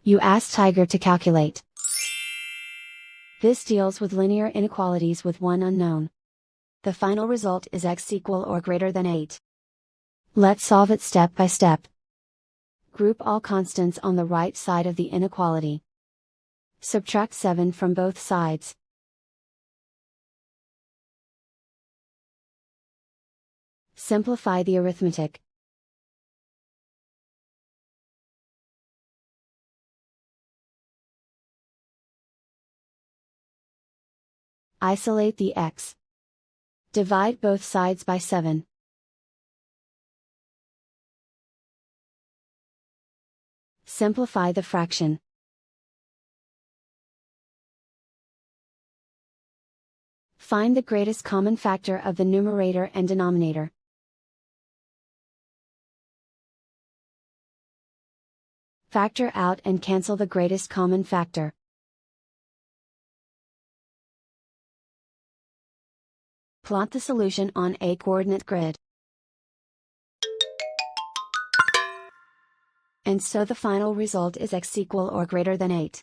You ask Tiger to calculate. This deals with linear inequalities with one unknown. The final result is x equal or greater than 8. Let's solve it step by step. Group all constants on the right side of the inequality. Subtract 7 from both sides. Simplify the arithmetic. Isolate the x. Divide both sides by 7. Simplify the fraction. Find the greatest common factor of the numerator and denominator. Factor out and cancel the greatest common factor. Plot the solution on a coordinate grid. And so the final result is x equal or greater than 8.